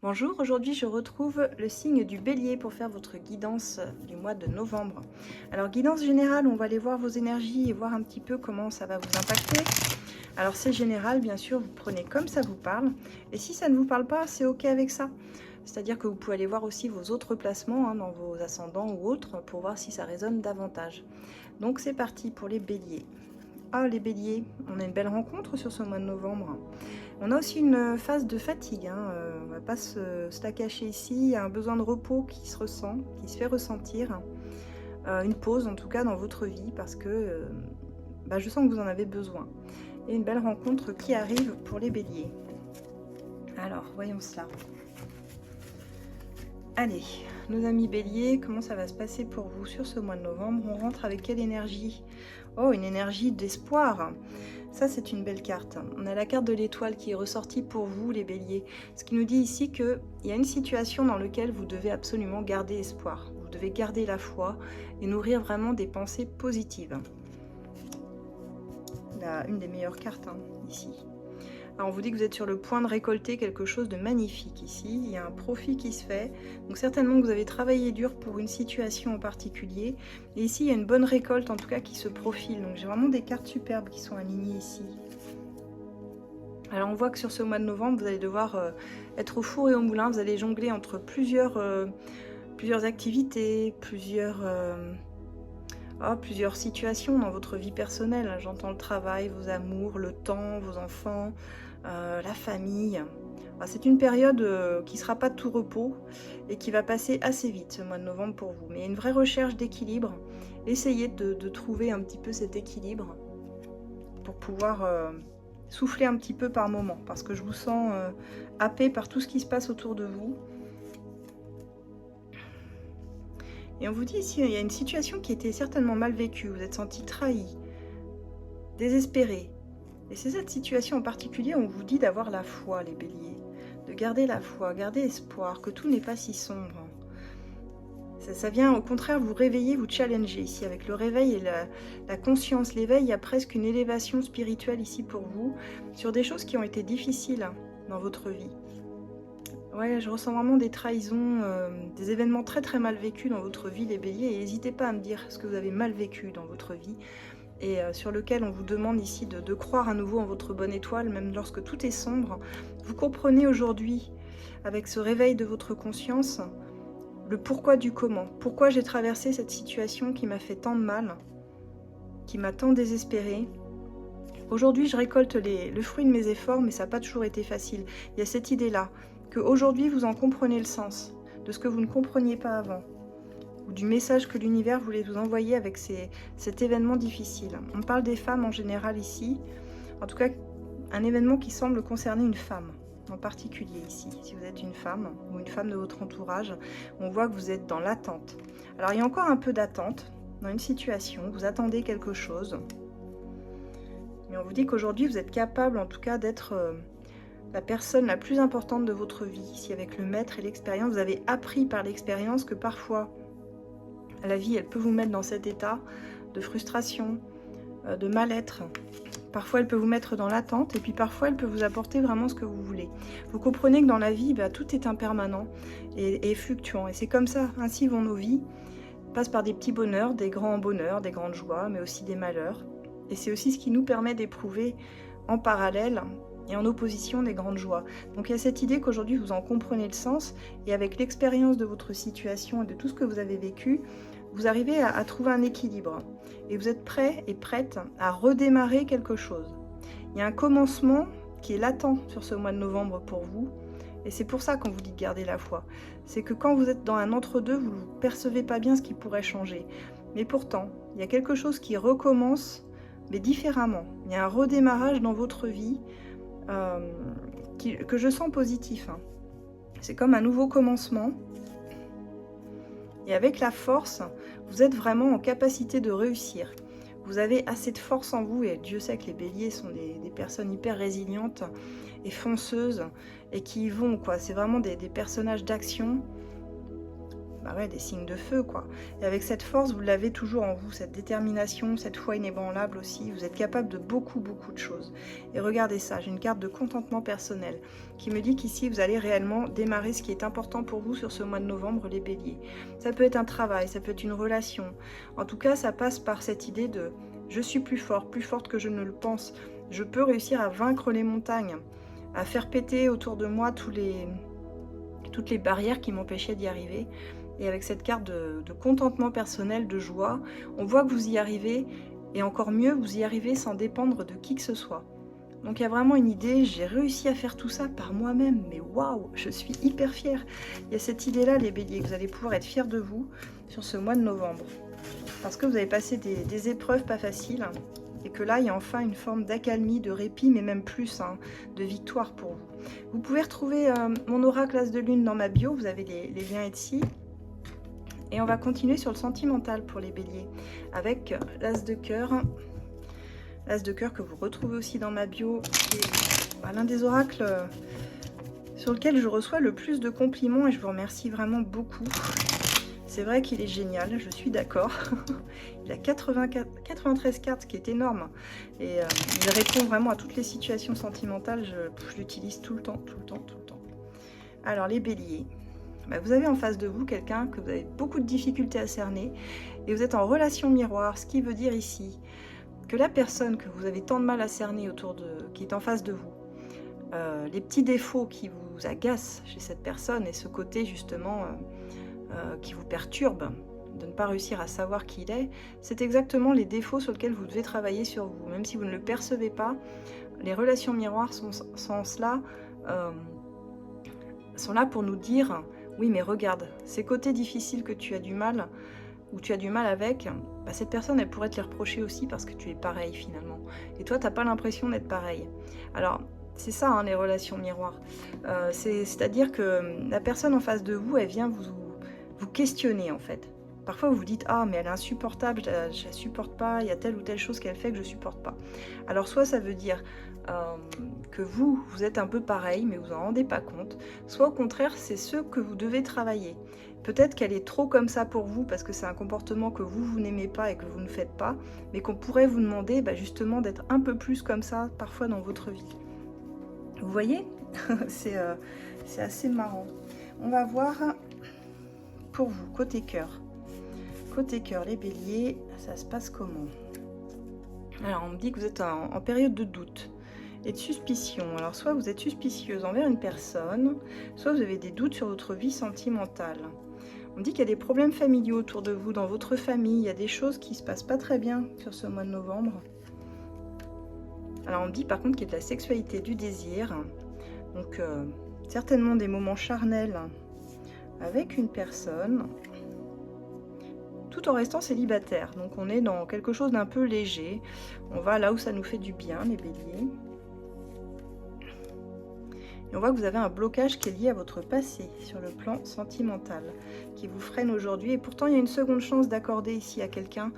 Bonjour, aujourd'hui je retrouve le signe du bélier pour faire votre guidance du mois de novembre. Alors guidance générale, on va aller voir vos énergies et voir un petit peu comment ça va vous impacter. Alors c'est général, bien sûr, vous prenez comme ça vous parle. Et si ça ne vous parle pas, c'est ok avec ça. C'est-à-dire que vous pouvez aller voir aussi vos autres placements dans vos ascendants ou autres pour voir si ça résonne davantage. Donc c'est parti pour les béliers. Ah les béliers, on a une belle rencontre sur ce mois de novembre. On a aussi une phase de fatigue, on ne va pas se la cacher ici, il y a un besoin de repos qui se ressent, qui se fait ressentir, une pause en tout cas dans votre vie parce que je sens que vous en avez besoin. Et une belle rencontre qui arrive pour les béliers. Alors, voyons cela. Allez, nos amis béliers, comment ça va se passer pour vous sur ce mois de novembre? On rentre avec quelle énergie? Oh, une énergie d'espoir. Ça, c'est une belle carte. On a la carte de l'étoile qui est ressortie pour vous, les béliers. Ce qui nous dit ici qu'il y a une situation dans laquelle vous devez absolument garder espoir. Vous devez garder la foi et nourrir vraiment des pensées positives. Une des meilleures cartes ici. Alors on vous dit que vous êtes sur le point de récolter quelque chose de magnifique ici. Il y a un profit qui se fait. Donc certainement que vous avez travaillé dur pour une situation en particulier. Et ici, il y a une bonne récolte en tout cas qui se profile. Donc j'ai vraiment des cartes superbes qui sont alignées ici. Alors on voit que sur ce mois de novembre, vous allez devoir être au four et au moulin. Vous allez jongler entre plusieurs activités, plusieurs situations dans votre vie personnelle. J'entends le travail, vos amours, le temps, vos enfants, la famille. C'est une période qui ne sera pas de tout repos et qui va passer assez vite ce mois de novembre pour vous. Mais il y a une vraie recherche d'équilibre. Essayez de trouver un petit peu cet équilibre pour pouvoir souffler un petit peu par moment. Parce que je vous sens happé par tout ce qui se passe autour de vous. Et on vous dit ici, il y a une situation qui était certainement mal vécue. Vous êtes senti trahi, désespéré. Et c'est cette situation en particulier où on vous dit d'avoir la foi, les béliers. De garder la foi, garder espoir, que tout n'est pas si sombre. Ça vient au contraire vous réveiller, vous challenger ici. Avec le réveil et la conscience, l'éveil, il y a presque une élévation spirituelle ici pour vous. Sur des choses qui ont été difficiles dans votre vie. Ouais, je ressens vraiment des trahisons, des événements très très mal vécus dans votre vie, les béliers. Et n'hésitez pas à me dire ce que vous avez mal vécu dans votre vie. Et sur lequel on vous demande ici de croire à nouveau en votre bonne étoile, même lorsque tout est sombre. Vous comprenez aujourd'hui, avec ce réveil de votre conscience, le pourquoi du comment. Pourquoi j'ai traversé cette situation qui m'a fait tant de mal, qui m'a tant désespérée. Aujourd'hui, je récolte le fruit de mes efforts, mais ça n'a pas toujours été facile. Il y a cette idée-là, qu'aujourd'hui, vous en comprenez le sens, de ce que vous ne compreniez pas avant, ou du message que l'univers voulait vous envoyer avec cet événement difficile. On parle des femmes en général ici, en tout cas, un événement qui semble concerner une femme en particulier ici. Si vous êtes une femme, ou une femme de votre entourage, on voit que vous êtes dans l'attente. Alors, il y a encore un peu d'attente dans une situation, vous attendez quelque chose, mais on vous dit qu'aujourd'hui, vous êtes capable, en tout cas, d'être la personne la plus importante de votre vie. Ici, avec le maître et l'expérience, vous avez appris par l'expérience que parfois, la vie, elle peut vous mettre dans cet état de frustration, de mal-être. Parfois, elle peut vous mettre dans l'attente et puis parfois, elle peut vous apporter vraiment ce que vous voulez. Vous comprenez que dans la vie, tout est impermanent et fluctuant. Et c'est comme ça, ainsi vont nos vies. Passe par des petits bonheurs, des grandes joies, mais aussi des malheurs. Et c'est aussi ce qui nous permet d'éprouver en parallèle et en opposition des grandes joies. Donc il y a cette idée qu'aujourd'hui vous en comprenez le sens et avec l'expérience de votre situation et de tout ce que vous avez vécu, vous arrivez à trouver un équilibre. Et vous êtes prêt et prête à redémarrer quelque chose. Il y a un commencement qui est latent sur ce mois de novembre pour vous. Et c'est pour ça qu'on vous dit de garder la foi. C'est que quand vous êtes dans un entre-deux, vous ne percevez pas bien ce qui pourrait changer. Mais pourtant, il y a quelque chose qui recommence, mais différemment. Il y a un redémarrage dans votre vie que je sens positif. C'est comme un nouveau commencement. Et avec la force, vous êtes vraiment en capacité de réussir. Vous avez assez de force en vous, et Dieu sait que les béliers sont des personnes hyper résilientes et fonceuses, et qui y vont, quoi. C'est vraiment des personnages d'action. bah ouais, des signes de feu, quoi. Et avec cette force, vous l'avez toujours en vous, cette détermination, cette foi inébranlable aussi. Vous êtes capable de beaucoup, beaucoup de choses. Et regardez ça, j'ai une carte de contentement personnel qui me dit qu'ici, vous allez réellement démarrer ce qui est important pour vous sur ce mois de novembre, les béliers. Ça peut être un travail, ça peut être une relation. En tout cas, ça passe par cette idée de « je suis plus fort, plus forte que je ne le pense. Je peux réussir à vaincre les montagnes, à faire péter autour de moi toutes les barrières qui m'empêchaient d'y arriver. » Et avec cette carte de contentement personnel, de joie, on voit que vous y arrivez, et encore mieux, vous y arrivez sans dépendre de qui que ce soit. Donc il y a vraiment une idée, j'ai réussi à faire tout ça par moi-même, mais waouh, je suis hyper fière. Il y a cette idée-là, les béliers, que vous allez pouvoir être fiers de vous sur ce mois de novembre. Parce que vous avez passé des épreuves pas faciles, et que là, il y a enfin une forme d'accalmie, de répit, mais même plus, hein, de victoire pour vous. Vous pouvez retrouver mon oracle As de Lune dans ma bio, vous avez les liens ici. Et on va continuer sur le sentimental pour les béliers, avec l'As de cœur. L'As de cœur que vous retrouvez aussi dans ma bio, qui est l'un des oracles sur lequel je reçois le plus de compliments, et je vous remercie vraiment beaucoup. C'est vrai qu'il est génial, je suis d'accord. Il a 93 cartes, ce qui est énorme. Et il répond vraiment à toutes les situations sentimentales. Je l'utilise tout le temps, tout le temps, tout le temps. Alors les béliers, vous avez en face de vous quelqu'un que vous avez beaucoup de difficultés à cerner. Et vous êtes en relation miroir, ce qui veut dire ici que la personne que vous avez tant de mal à cerner qui est en face de vous, les petits défauts qui vous agacent chez cette personne et ce côté justement qui vous perturbe de ne pas réussir à savoir qui il est, c'est exactement les défauts sur lesquels vous devez travailler sur vous. Même si vous ne le percevez pas, les relations miroirs sont là pour nous dire « Oui, mais regarde, ces côtés difficiles que tu as du mal, ou tu as du mal avec, cette personne, elle pourrait te les reprocher aussi parce que tu es pareil finalement. Et toi, tu n'as pas l'impression d'être pareil. » Alors, c'est ça, hein, les relations miroirs. C'est-à-dire que la personne en face de vous, elle vient vous questionner en fait. Parfois, vous vous dites « Ah, mais elle est insupportable, je la supporte pas, il y a telle ou telle chose qu'elle fait que je supporte pas. » Alors, soit ça veut dire que vous êtes un peu pareil, mais vous en rendez pas compte. Soit au contraire, c'est ce que vous devez travailler. Peut-être qu'elle est trop comme ça pour vous, parce que c'est un comportement que vous n'aimez pas et que vous ne faites pas, mais qu'on pourrait vous demander justement d'être un peu plus comme ça, parfois dans votre vie. Vous voyez? C'est assez marrant. On va voir pour vous, côté cœur. Côté cœur, les béliers, ça se passe comment? Alors, on me dit que vous êtes en période de doute et de suspicion. Alors, soit vous êtes suspicieuse envers une personne, soit vous avez des doutes sur votre vie sentimentale. On me dit qu'il y a des problèmes familiaux autour de vous, dans votre famille. Il y a des choses qui ne se passent pas très bien sur ce mois de novembre. Alors, on me dit par contre qu'il y a de la sexualité, du désir. Donc, certainement des moments charnels avec une personne, tout en restant célibataire. Donc, on est dans quelque chose d'un peu léger. On va là où ça nous fait du bien, les béliers. Et on voit que vous avez un blocage qui est lié à votre passé sur le plan sentimental, qui vous freine aujourd'hui. Et pourtant, il y a une seconde chance d'accorder ici à quelqu'un,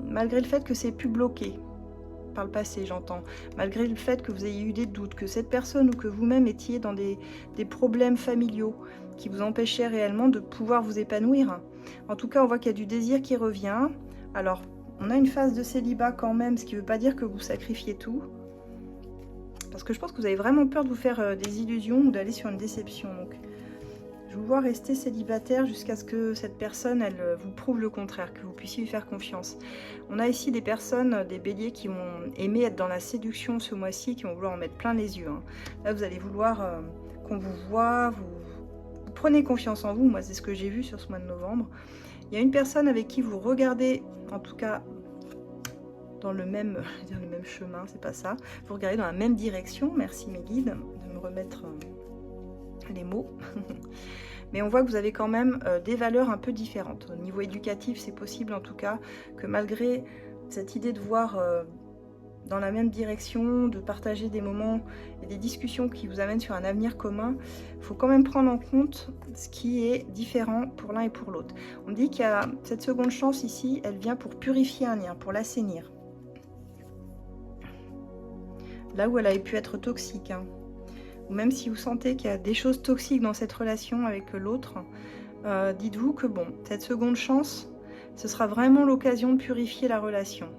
malgré le fait que c'est plus bloqué par le passé, j'entends. Malgré le fait que vous ayez eu des doutes, que cette personne ou que vous-même étiez dans des problèmes familiaux qui vous empêchaient réellement de pouvoir vous épanouir. En tout cas, on voit qu'il y a du désir qui revient. Alors, on a une phase de célibat quand même, ce qui ne veut pas dire que vous sacrifiez tout. Parce que je pense que vous avez vraiment peur de vous faire des illusions ou d'aller sur une déception. Donc, je vous vois rester célibataire jusqu'à ce que cette personne, elle vous prouve le contraire, que vous puissiez lui faire confiance. On a ici des personnes, des béliers qui vont aimer être dans la séduction ce mois-ci, qui vont vouloir en mettre plein les yeux. Hein. Là, vous allez vouloir qu'on vous voit, vous prenez confiance en vous. Moi, c'est ce que j'ai vu sur ce mois de novembre. Il y a une personne avec qui vous regardez, en tout cas dans le même chemin, c'est pas ça. Vous regardez dans la même direction. Merci mes guides de me remettre les mots. Mais on voit que vous avez quand même des valeurs un peu différentes. Au niveau éducatif, c'est possible en tout cas que malgré cette idée de voir dans la même direction, de partager des moments et des discussions qui vous amènent sur un avenir commun, il faut quand même prendre en compte ce qui est différent pour l'un et pour l'autre. On me dit qu'il y a cette seconde chance ici, elle vient pour purifier un lien, pour l'assainir. Là où elle avait pu être toxique, hein. Ou même si vous sentez qu'il y a des choses toxiques dans cette relation avec l'autre, dites-vous que bon, cette seconde chance, ce sera vraiment l'occasion de purifier la relation.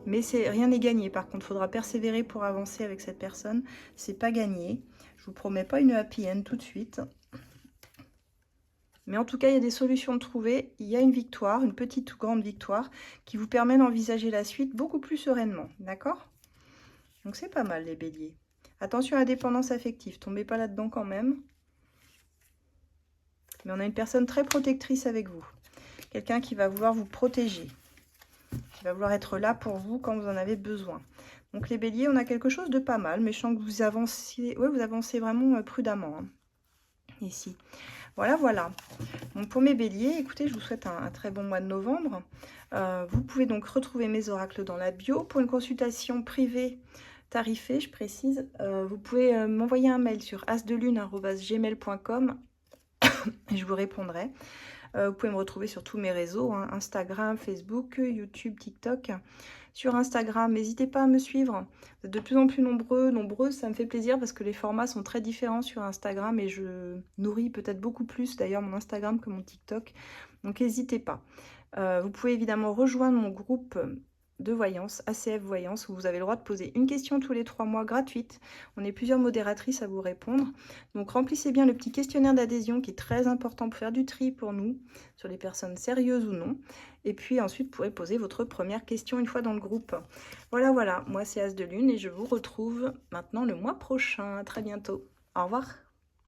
Mais rien n'est gagné. Par contre, il faudra persévérer pour avancer avec cette personne. C'est pas gagné. Je vous promets pas une happy end tout de suite. Mais en tout cas, il y a des solutions de trouver. Il y a une victoire, une petite ou grande victoire, qui vous permet d'envisager la suite beaucoup plus sereinement. D'accord? Donc c'est pas mal les béliers. Attention à la dépendance affective. Tombez pas là-dedans quand même. Mais on a une personne très protectrice avec vous. Quelqu'un qui va vouloir vous protéger. Qui va vouloir être là pour vous quand vous en avez besoin. Donc les béliers, on a quelque chose de pas mal. Mais je sens que vous avancez, ouais, vous avancez vraiment prudemment. Hein, ici. Voilà, voilà. Donc pour mes béliers, écoutez, je vous souhaite un très bon mois de novembre. Vous pouvez donc retrouver mes oracles dans la bio. Pour une consultation privée tarifée, je précise, vous pouvez m'envoyer un mail sur asdelune@gmail.com et je vous répondrai. Vous pouvez me retrouver sur tous mes réseaux, hein, Instagram, Facebook, YouTube, TikTok. Sur Instagram, n'hésitez pas à me suivre. Vous êtes de plus en plus nombreuses, ça me fait plaisir parce que les formats sont très différents sur Instagram et je nourris peut-être beaucoup plus d'ailleurs mon Instagram que mon TikTok. Donc n'hésitez pas. Vous pouvez évidemment rejoindre mon groupe de voyance, ACF Voyance, où vous avez le droit de poser une question tous les 3 mois gratuite. On est plusieurs modératrices à vous répondre. Donc remplissez bien le petit questionnaire d'adhésion qui est très important pour faire du tri pour nous, sur les personnes sérieuses ou non. Et puis ensuite, vous pourrez poser votre première question une fois dans le groupe. Voilà, voilà, moi c'est As de Lune et je vous retrouve maintenant le mois prochain. À très bientôt. Au revoir.